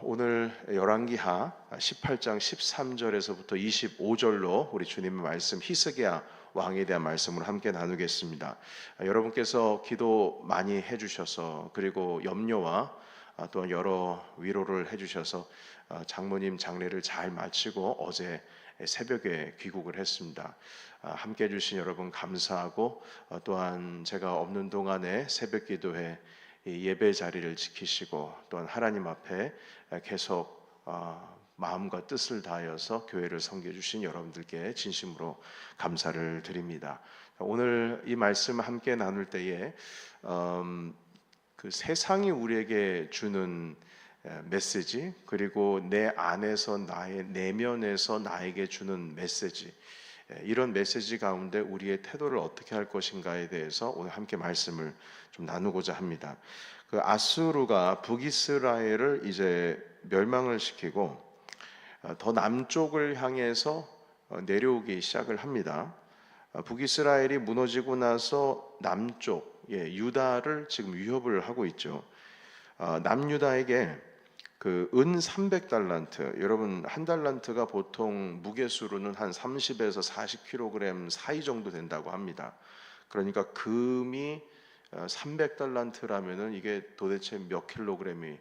오늘 열왕기하 18장 13절에서부터 25절로 우리 주님의 말씀 히스기야 왕에 대한 말씀을 함께 나누겠습니다. 여러분께서 기도 많이 해주셔서 그리고 염려와 또 여러 위로를 해주셔서 장모님 장례를 잘 마치고 어제 새벽에 귀국을 했습니다. 함께 해주신 여러분 감사하고 또한 제가 없는 동안에 새벽 기도회 이 예배 자리를 지키시고 또한 하나님 앞에 계속 마음과 뜻을 다하여서 교회를 섬겨주신 여러분들께 진심으로 감사를 드립니다. 오늘 이 말씀 함께 나눌 때에 그 세상이 우리에게 주는 메시지 그리고 내 안에서 나의 내면에서 나에게 주는 메시지, 이런 메시지 가운데 우리의 태도를 어떻게 할 것인가에 대해서 오늘 함께 말씀을 좀 나누고자 합니다. 그 아수르가 북이스라엘을 이제 멸망을 시키고 더 남쪽을 향해서 내려오기 시작을 합니다. 북이스라엘이 무너지고 나서 남쪽 유다를 지금 위협을 하고 있죠. 남유다에게 그 은 300달란트, 여러분 한 달란트가 보통 무게수로는 한 30에서 40kg 사이 정도 된다고 합니다. 그러니까 금이 300달란트라면은 이게 도대체 몇 킬로그램이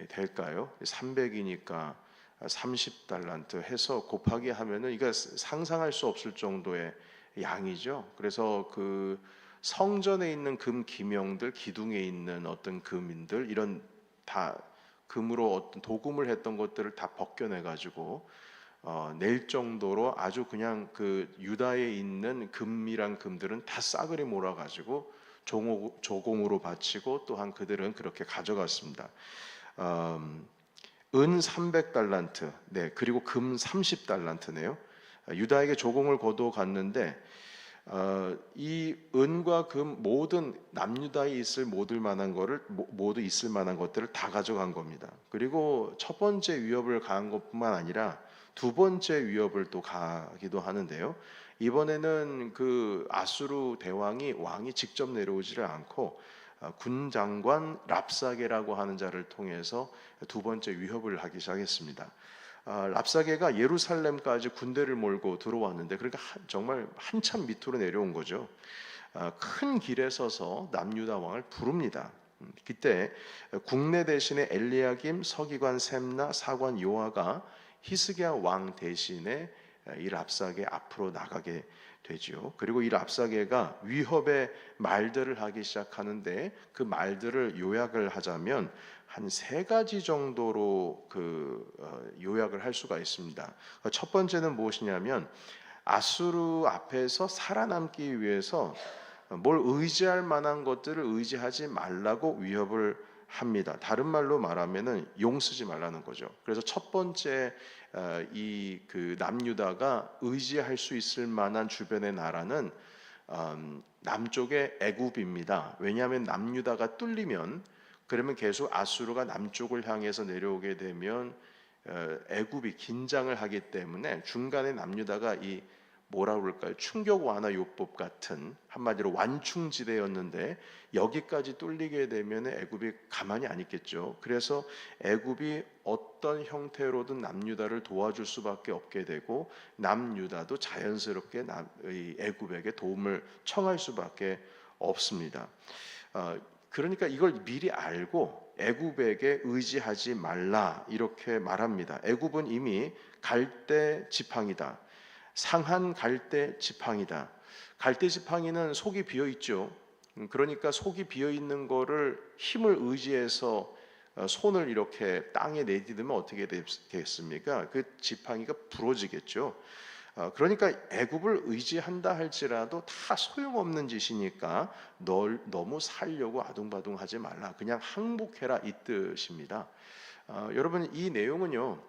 될까요? 300이니까 30달란트 해서 곱하기 하면은 이게 상상할 수 없을 정도의 양이죠. 그래서 그 성전에 있는 금 기명들, 기둥에 있는 어떤 금인들, 이런 다 금으로 어떤 도금을 했던 것들을 다 벗겨내 가지고 낼 정도로 아주 그냥 그 유다에 있는 금이란 금들은 다 싸그리 몰아 가지고 조공으로 바치고 또한 그들은 그렇게 가져갔습니다. 은 300달란트, 그리고 금 30달란트네요. 유다에게 조공을 거둬 갔는데 이 은과 금 모든 남유다에 있을 모두 있을 만한 것들을 다 가져간 겁니다. 그리고 첫 번째 위협을 가한 것뿐만 아니라 두 번째 위협을 또 가기도 하는데요. 이번에는 그 아수르 왕이 직접 내려오지를 않고 군 장관 랍사게라고 하는 자를 통해서 두 번째 위협을 하기 시작했습니다. 랍사게가 예루살렘까지 군대를 몰고 들어왔는데, 그러니까 정말 한참 밑으로 내려온 거죠. 큰 길에 서서 남유다 왕을 부릅니다. 그때 국내 대신에 엘리야김, 서기관 셈나, 사관 요아가 히스기야 왕 대신에 이 랍사게 앞으로 나가게 되죠. 그리고 이 랍사게가 위협의 말들을 하기 시작하는데, 그 말들을 요약을 하자면 한 세 가지 정도로 요약을 할 수가 있습니다. 첫 번째는 무엇이냐면, 아수르 앞에서 살아남기 위해서 뭘 의지할 만한 것들을 의지하지 말라고 위협을 합니다. 다른 말로 말하면은 용 쓰지 말라는 거죠. 그래서 첫 번째 이 그 남유다가 의지할 수 있을 만한 주변의 나라는 남쪽의 애굽입니다. 왜냐하면 남유다가 뚫리면, 그러면 계속 아수르가 남쪽을 향해서 내려오게 되면 애굽이 긴장을 하기 때문에 중간에 남유다가 이 뭐라 그럴까요? 충격 완화 요법 같은, 한마디로 완충지대였는데 여기까지 뚫리게 되면 애굽이 가만히 안 있겠죠. 그래서 애굽이 어떤 형태로든 남유다를 도와줄 수밖에 없게 되고, 남유다도 자연스럽게 애굽에게 도움을 청할 수밖에 없습니다. 그러니까 이걸 미리 알고 애굽에게 의지하지 말라 이렇게 말합니다. 애굽은 이미 갈대 지팡이다. 상한 갈대 지팡이다. 갈대 지팡이는 속이 비어 있죠. 그러니까 속이 비어 있는 거를 힘을 의지해서 손을 이렇게 땅에 내딛으면 어떻게 되겠습니까? 그 지팡이가 부러지겠죠. 그러니까 애굽을 의지한다 할지라도 다 소용없는 짓이니까 널 너무 살려고 아둥바둥하지 말라. 그냥 항복해라 이 뜻입니다. 여러분, 이 내용은요,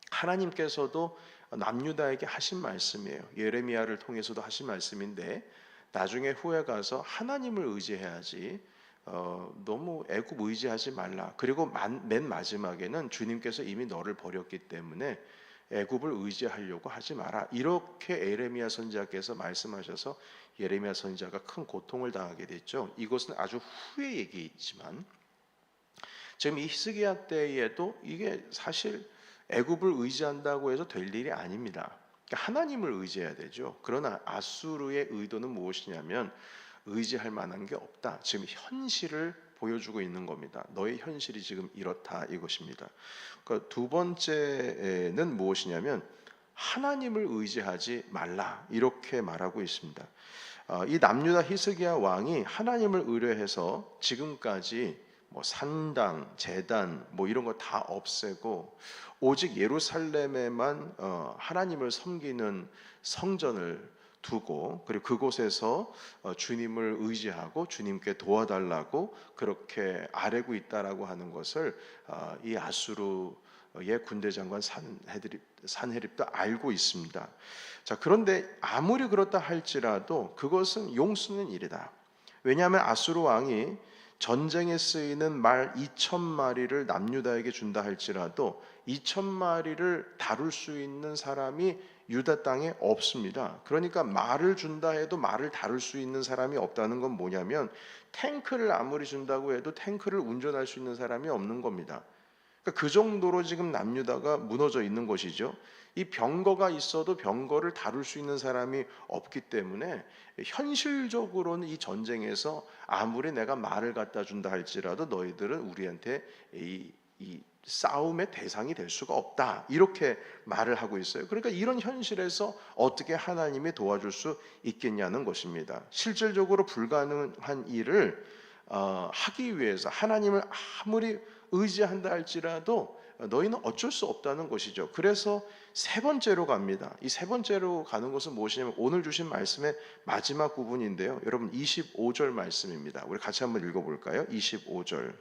하나님께서도 남유다에게 하신 말씀이에요. 예레미야를 통해서도 하신 말씀인데, 나중에 후에 가서 하나님을 의지해야지 너무 애굽 의지하지 말라. 그리고 맨 마지막에는 주님께서 이미 너를 버렸기 때문에 애굽을 의지하려고 하지 마라. 이렇게 예레미야 선지자께서 말씀하셔서 예레미야 선지자가 큰 고통을 당하게 됐죠. 이것은 아주 후의 얘기이지만, 지금 이 히스기야 때에도 이게 사실 애굽을 의지한다고 해서 될 일이 아닙니다. 그러니까 하나님을 의지해야 되죠. 그러나 아수르의 의도는 무엇이냐면 의지할 만한 게 없다. 지금 현실을 보여주고 있는 겁니다. 너의 현실이 지금 이렇다 이것입니다. 그러니까 두 번째는 무엇이냐면 하나님을 의지하지 말라 이렇게 말하고 있습니다. 이 남유다 히스기야 왕이 하나님을 의뢰해서 지금까지 뭐 산당, 제단 뭐 이런 거 다 없애고 오직 예루살렘에만 하나님을 섬기는 성전을 두고 그리고 그곳에서 주님을 의지하고 주님께 도와달라고 그렇게 아뢰고 있다라고 하는 것을 이 아수르의 군대 장관 산헤립도 알고 있습니다. 자, 그런데 아무리 그렇다 할지라도 그것은 용쓰는 일이다. 왜냐하면 아수르 왕이 전쟁에 쓰이는 말 2,000마리를 남유다에게 준다 할지라도 2,000마리를 다룰 수 있는 사람이 유다 땅에 없습니다. 그러니까 말을 준다 해도 말을 다룰 수 있는 사람이 없다는 건 뭐냐면 탱크를 아무리 준다고 해도 탱크를 운전할 수 있는 사람이 없는 겁니다. 그러니까 그 정도로 지금 남유다가 무너져 있는 것이죠. 이 병거가 있어도 병거를 다룰 수 있는 사람이 없기 때문에 현실적으로는 이 전쟁에서 아무리 내가 말을 갖다 준다 할지라도 너희들은 우리한테 이 싸움의 대상이 될 수가 없다 이렇게 말을 하고 있어요. 그러니까 이런 현실에서 어떻게 하나님이 도와줄 수 있겠냐는 것입니다. 실질적으로 불가능한 일을 하기 위해서 하나님을 아무리 의지한다 할지라도 너희는 어쩔 수 없다는 것이죠. 그래서 세 번째로 갑니다. 이 세 번째로 가는 것은 무엇이냐면 오늘 주신 말씀의 마지막 부분인데요. 여러분 25절 말씀입니다. 우리 같이 한번 읽어볼까요? 25절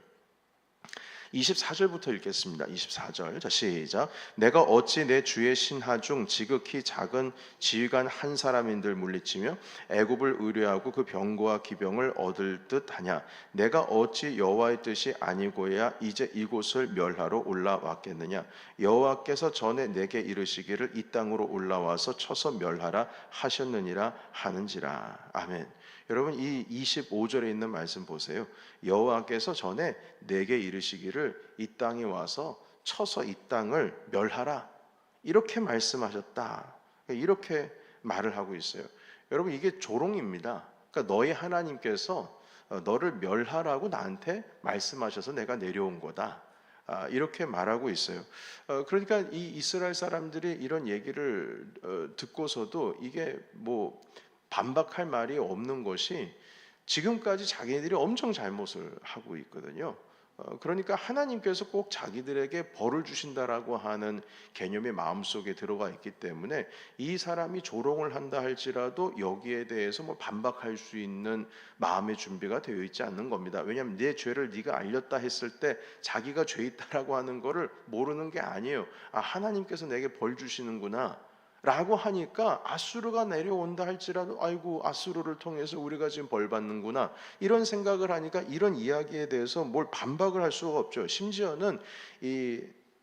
24절부터 읽겠습니다. 24절. 자, 시작. 내가 어찌 내 주의 신하 중 지극히 작은 지휘관 한 사람인들 물리치며 애굽을 의뢰하고 그 병거와 기병을 얻을 듯하냐? 내가 어찌 여호와의 뜻이 아니고야 이제 이곳을 멸하러 올라왔겠느냐? 여호와께서 전에 내게 이르시기를 이 땅으로 올라와서 쳐서 멸하라 하셨느니라 하는지라. 아멘. 여러분 이 25절에 있는 말씀 보세요. 여호와께서 전에 내게 이르시기를 이 땅에 와서 쳐서 이 땅을 멸하라 이렇게 말씀하셨다. 이렇게 말을 하고 있어요. 여러분 이게 조롱입니다. 그러니까 너희 하나님께서 너를 멸하라고 나한테 말씀하셔서 내가 내려온 거다. 이렇게 말하고 있어요. 그러니까 이 이스라엘 사람들이 이런 얘기를 듣고서도 이게 뭐 반박할 말이 없는 것이 지금까지 자기들이 엄청 잘못을 하고 있거든요. 그러니까 하나님께서 꼭 자기들에게 벌을 주신다라고 하는 개념이 마음속에 들어가 있기 때문에 이 사람이 조롱을 한다 할지라도 여기에 대해서 뭐 반박할 수 있는 마음의 준비가 되어 있지 않는 겁니다. 왜냐하면 내 죄를 네가 알렸다 했을 때 자기가 죄 있다라고 하는 거를 모르는 게 아니에요. 하나님께서 내게 벌 주시는구나 라고 하니까 아수르가 내려온다 할지라도 아이고 아수르를 통해서 우리가 지금 벌 받는구나 이런 생각을 하니까 이런 이야기에 대해서 뭘 반박을 할 수가 없죠. 심지어는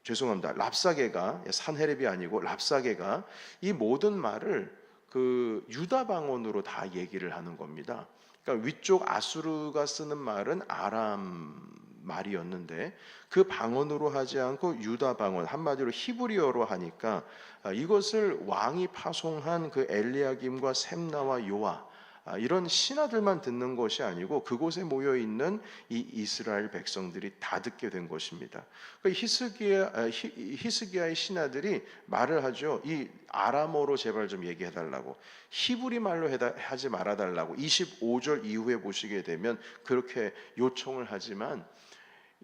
죄송합니다. 랍사게가 산헤립이 아니고 랍사게가 이 모든 말을 그 유다 방언으로 다 얘기를 하는 겁니다. 그러니까 위쪽 아수르가 쓰는 말은 아람 말이었는데 그 방언으로 하지 않고 유다 방언 한마디로 히브리어로 하니까 이것을 왕이 파송한 그 엘리야김과 셈나와 요아 이런 신하들만 듣는 것이 아니고 그곳에 모여 있는 이 이스라엘 백성들이 다 듣게 된 것입니다. 히스기야의 신하들이 말을 하죠. 이 아람어로 제발 좀 얘기해 달라고, 히브리 말로 하지 말아 달라고 25절 이후에 보시게 되면 그렇게 요청을 하지만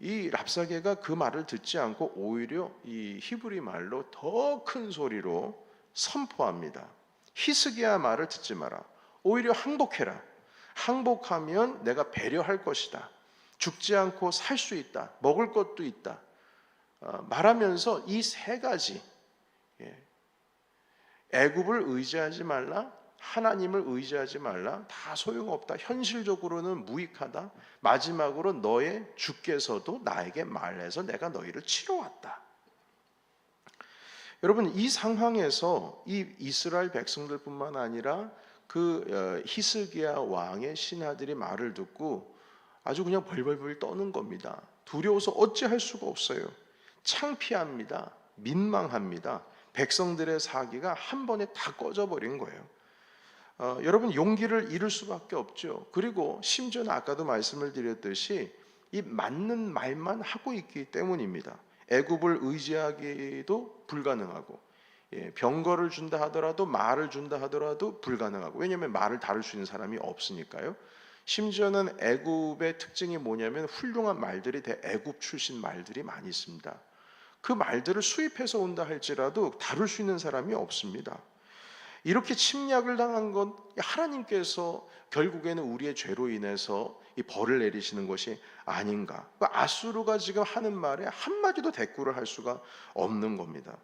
이 랍사게가 그 말을 듣지 않고 오히려 이 히브리 말로 더 큰 소리로 선포합니다. 히스기야 말을 듣지 마라. 오히려 항복해라. 항복하면 내가 배려할 것이다. 죽지 않고 살 수 있다. 먹을 것도 있다. 말하면서 이 세 가지, 애굽을 의지하지 말라, 하나님을 의지하지 말라, 다 소용없다, 현실적으로는 무익하다, 마지막으로 너의 주께서도 나에게 말해서 내가 너희를 치러왔다. 여러분 이 상황에서 이 이스라엘 백성들뿐만 아니라 그 히스기야 왕의 신하들이 말을 듣고 아주 그냥 벌벌벌 떠는 겁니다. 두려워서 어찌할 수가 없어요. 창피합니다. 민망합니다. 백성들의 사기가 한 번에 다 꺼져버린 거예요. 여러분, 용기를 잃을 수밖에 없죠. 그리고 심지어는 아까도 말씀을 드렸듯이 이 맞는 말만 하고 있기 때문입니다. 애굽을 의지하기도 불가능하고, 병거를 준다 하더라도, 말을 준다 하더라도 불가능하고, 왜냐하면 말을 다룰 수 있는 사람이 없으니까요. 심지어는 애굽의 특징이 뭐냐면 훌륭한 말들이 대애굽 출신 말들이 많이 있습니다. 그 말들을 수입해서 온다 할지라도 다룰 수 있는 사람이 없습니다. 이렇게 침략을 당한 건 하나님께서 결국에는 우리의 죄로 인해서 이 벌을 내리시는 것이 아닌가. 아수르가 지금 하는 말에 한마디도 대꾸를 할 수가 없는 겁니다.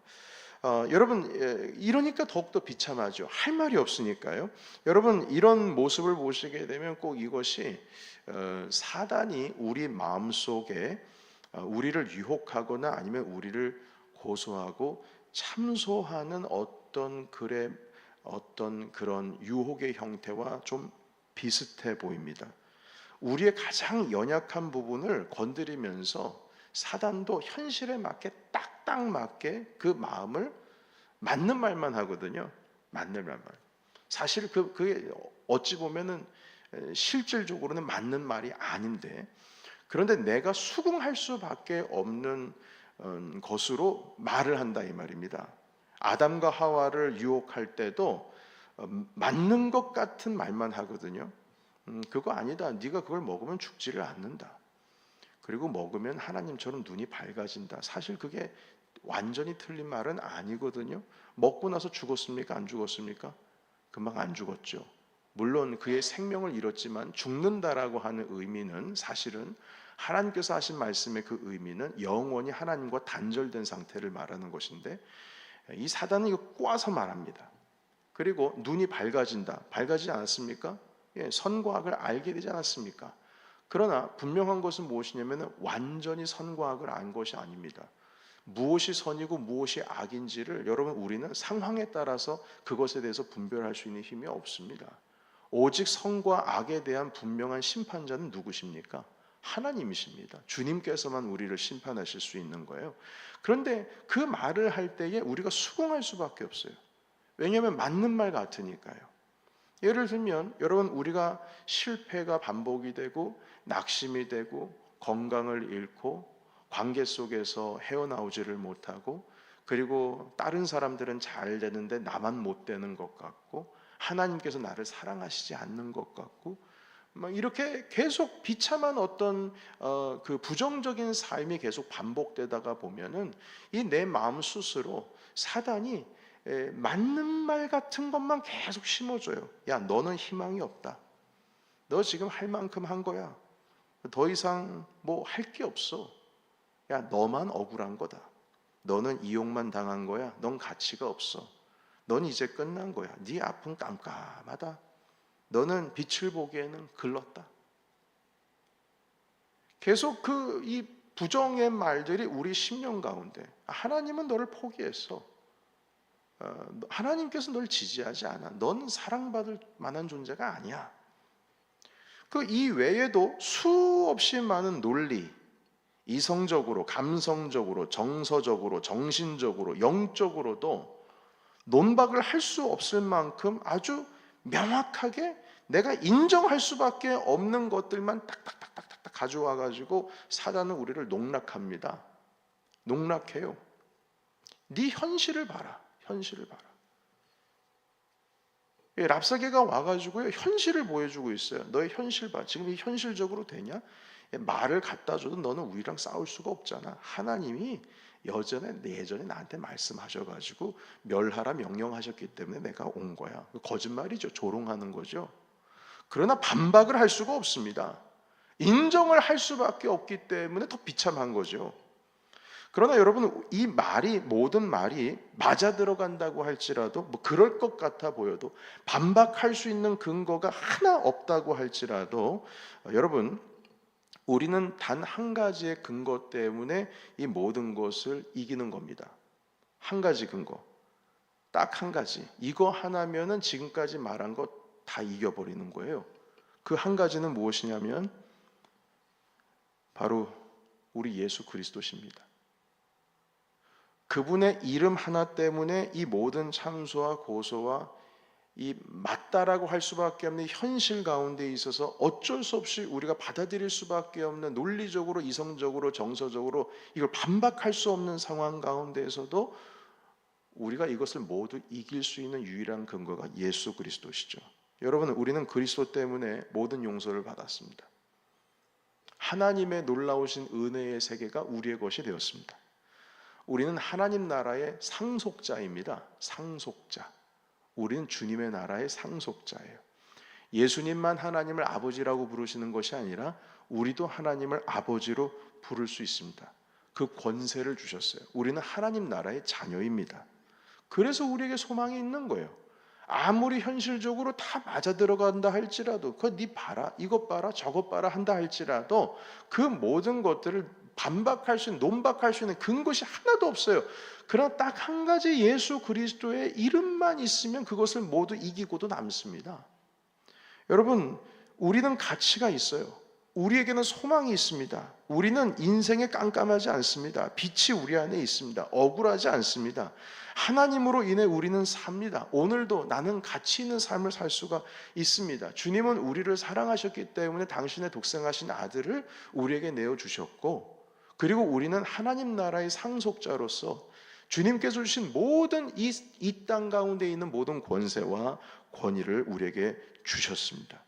여러분, 이러니까 더욱더 비참하죠. 할 말이 없으니까요. 여러분, 이런 모습을 보시게 되면 꼭 이것이 사단이 우리 마음속에 우리를 유혹하거나 아니면 우리를 고소하고 참소하는 어떤 그런 유혹의 형태와 좀 비슷해 보입니다. 우리의 가장 연약한 부분을 건드리면서 사단도 현실에 맞게 딱딱 맞게 그 마음을 맞는 말만 하거든요. 맞는 말만. 사실 그게 어찌 보면은 실질적으로는 맞는 말이 아닌데, 그런데 내가 수긍할 수밖에 없는 것으로 말을 한다 이 말입니다. 아담과 하와를 유혹할 때도 맞는 것 같은 말만 하거든요. 그거 아니다. 네가 그걸 먹으면 죽지를 않는다. 그리고 먹으면 하나님처럼 눈이 밝아진다. 사실 그게 완전히 틀린 말은 아니거든요. 먹고 나서 죽었습니까? 안 죽었습니까? 금방 안 죽었죠. 물론 그의 생명을 잃었지만 죽는다라고 하는 의미는 사실은 하나님께서 하신 말씀의 그 의미는 영원히 하나님과 단절된 상태를 말하는 것인데, 이 사단은 이거 꼬아서 말합니다. 그리고 눈이 밝아진다. 밝아지지 않았습니까? 선과 악을 알게 되지 않았습니까? 그러나 분명한 것은 무엇이냐면 완전히 선과 악을 안 것이 아닙니다. 무엇이 선이고 무엇이 악인지를 여러분, 우리는 상황에 따라서 그것에 대해서 분별할 수 있는 힘이 없습니다. 오직 선과 악에 대한 분명한 심판자는 누구십니까? 하나님이십니다. 주님께서만 우리를 심판하실 수 있는 거예요. 그런데 그 말을 할 때에 우리가 수긍할 수밖에 없어요. 왜냐하면 맞는 말 같으니까요. 예를 들면 여러분, 우리가 실패가 반복이 되고 낙심이 되고 건강을 잃고 관계 속에서 헤어나오지를 못하고, 그리고 다른 사람들은 잘 되는데 나만 못 되는 것 같고, 하나님께서 나를 사랑하시지 않는 것 같고, 이렇게 계속 비참한 어떤 그 부정적인 삶이 계속 반복되다가 보면은 이 내 마음 스스로 사단이 맞는 말 같은 것만 계속 심어줘요. 야, 너는 희망이 없다. 너 지금 할 만큼 한 거야. 더 이상 뭐 할 게 없어. 야, 너만 억울한 거다. 너는 이용만 당한 거야. 넌 가치가 없어. 넌 이제 끝난 거야. 네 앞은 깜깜하다. 너는 빛을 보기에는 글렀다. 계속 이 부정의 말들이 우리 심령 가운데, 하나님은 너를 포기했어. 하나님께서 널 지지하지 않아. 넌 사랑받을 만한 존재가 아니야. 그 이외에도 수없이 많은 논리, 이성적으로, 감성적으로, 정서적으로, 정신적으로, 영적으로도 논박을 할 수 없을 만큼 아주 명확하게 내가 인정할 수밖에 없는 것들만 딱딱딱딱딱 가져와 가지고 사단은 우리를 농락합니다. 농락해요. 네 현실을 봐라. 현실을 봐라. 랍사개가 와가지고요, 현실을 보여주고 있어요. 너의 현실 봐. 지금 이 현실적으로 되냐? 말을 갖다 줘도 너는 우리랑 싸울 수가 없잖아. 하나님이 예전에 나한테 말씀하셔가지고 멸하라 명령하셨기 때문에 내가 온 거야. 거짓말이죠. 조롱하는 거죠. 그러나 반박을 할 수가 없습니다. 인정을 할 수밖에 없기 때문에 더 비참한 거죠. 그러나 여러분, 이 말이, 모든 말이 맞아 들어간다고 할지라도, 뭐 그럴 것 같아 보여도, 반박할 수 있는 근거가 하나 없다고 할지라도, 여러분, 우리는 단 한 가지의 근거 때문에 이 모든 것을 이기는 겁니다. 한 가지 근거, 딱 한 가지. 이거 하나면은 지금까지 말한 것 다 이겨버리는 거예요. 그 한 가지는 무엇이냐면 바로 우리 예수 그리스도십니다. 그분의 이름 하나 때문에 이 모든 참소와 고소와 이 맞다라고 할 수밖에 없는 현실 가운데 있어서 어쩔 수 없이 우리가 받아들일 수밖에 없는, 논리적으로, 이성적으로, 정서적으로 이걸 반박할 수 없는 상황 가운데에서도 우리가 이것을 모두 이길 수 있는 유일한 근거가 예수 그리스도시죠. 여러분, 우리는 그리스도 때문에 모든 용서를 받았습니다. 하나님의 놀라우신 은혜의 세계가 우리의 것이 되었습니다. 우리는 하나님 나라의 상속자입니다. 상속자. 우리는 주님의 나라의 상속자예요. 예수님만 하나님을 아버지라고 부르시는 것이 아니라 우리도 하나님을 아버지로 부를 수 있습니다. 그 권세를 주셨어요. 우리는 하나님 나라의 자녀입니다. 그래서 우리에게 소망이 있는 거예요. 아무리 현실적으로 다 맞아 들어간다 할지라도, 그거 네 봐라, 이것 봐라, 저것 봐라 한다 할지라도 그 모든 것들을 반박할 수 있는, 논박할 수 있는 근거시 하나도 없어요. 그러나 딱 한 가지 예수 그리스도의 이름만 있으면 그것을 모두 이기고도 남습니다. 여러분, 우리는 가치가 있어요. 우리에게는 소망이 있습니다. 우리는 인생에 깜깜하지 않습니다. 빛이 우리 안에 있습니다. 억울하지 않습니다. 하나님으로 인해 우리는 삽니다. 오늘도 나는 가치 있는 삶을 살 수가 있습니다. 주님은 우리를 사랑하셨기 때문에 당신의 독생하신 아들을 우리에게 내어주셨고, 그리고 우리는 하나님 나라의 상속자로서 주님께서 주신 모든 이 땅 가운데 있는 모든 권세와 권위를 우리에게 주셨습니다.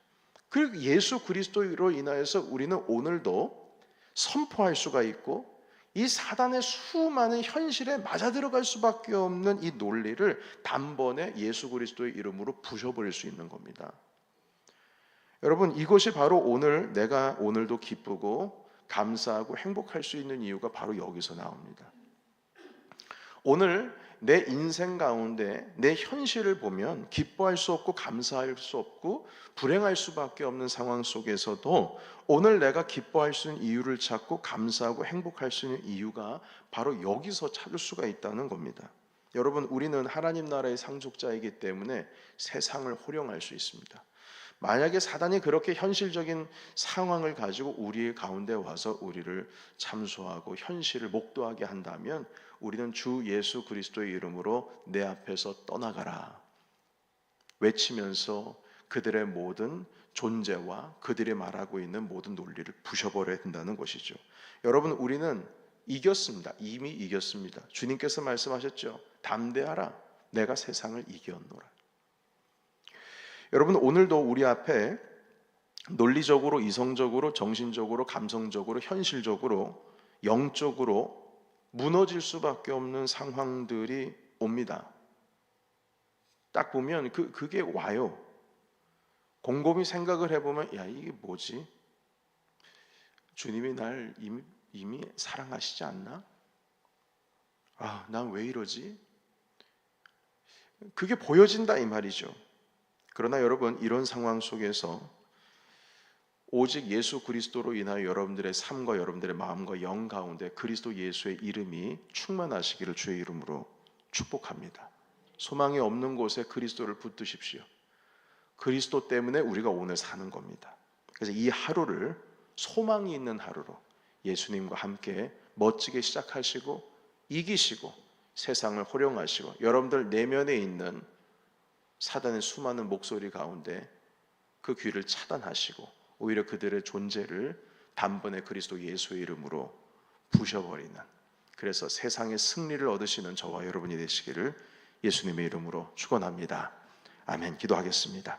그리고 예수 그리스도로 인하여서 우리는 오늘도 선포할 수가 있고, 이 사단의 수많은 현실에 맞아 들어갈 수밖에 없는 이 논리를 단번에 예수 그리스도의 이름으로 부셔버릴 수 있는 겁니다. 여러분, 이것이 바로 오늘 내가 오늘도 기쁘고 감사하고 행복할 수 있는 이유가 바로 여기서 나옵니다. 오늘 내 인생 가운데 내 현실을 보면 기뻐할 수 없고 감사할 수 없고 불행할 수밖에 없는 상황 속에서도 오늘 내가 기뻐할 수 있는 이유를 찾고 감사하고 행복할 수 있는 이유가 바로 여기서 찾을 수가 있다는 겁니다. 여러분, 우리는 하나님 나라의 상속자이기 때문에 세상을 호령할 수 있습니다. 만약에 사단이 그렇게 현실적인 상황을 가지고 우리 가운데 와서 우리를 참소하고 현실을 목도하게 한다면 우리는 주 예수 그리스도의 이름으로 내 앞에서 떠나가라 외치면서 그들의 모든 존재와 그들이 말하고 있는 모든 논리를 부셔버려야 된다는 것이죠. 여러분, 우리는 이겼습니다. 이미 이겼습니다. 주님께서 말씀하셨죠. 담대하라, 내가 세상을 이겼노라. 여러분, 오늘도 우리 앞에 논리적으로, 이성적으로, 정신적으로, 감성적으로, 현실적으로, 영적으로 무너질 수밖에 없는 상황들이 옵니다. 딱 보면 그게 와요. 곰곰이 생각을 해보면, 야, 이게 뭐지? 주님이 날 이미 사랑하시지 않나? 아, 난 왜 이러지? 그게 보여진다 이 말이죠. 그러나 여러분, 이런 상황 속에서 오직 예수 그리스도로 인하여 여러분들의 삶과 여러분들의 마음과 영 가운데 그리스도 예수의 이름이 충만하시기를 주의 이름으로 축복합니다. 소망이 없는 곳에 그리스도를 붙드십시오. 그리스도 때문에 우리가 오늘 사는 겁니다. 그래서 이 하루를 소망이 있는 하루로 예수님과 함께 멋지게 시작하시고 이기시고 세상을 호령하시고 여러분들 내면에 있는 사단의 수많은 목소리 가운데 그 귀를 차단하시고 오히려 그들의 존재를 단번에 그리스도 예수의 이름으로 부셔버리는, 그래서 세상의 승리를 얻으시는 저와 여러분이 되시기를 예수님의 이름으로 축원합니다. 아멘. 기도하겠습니다.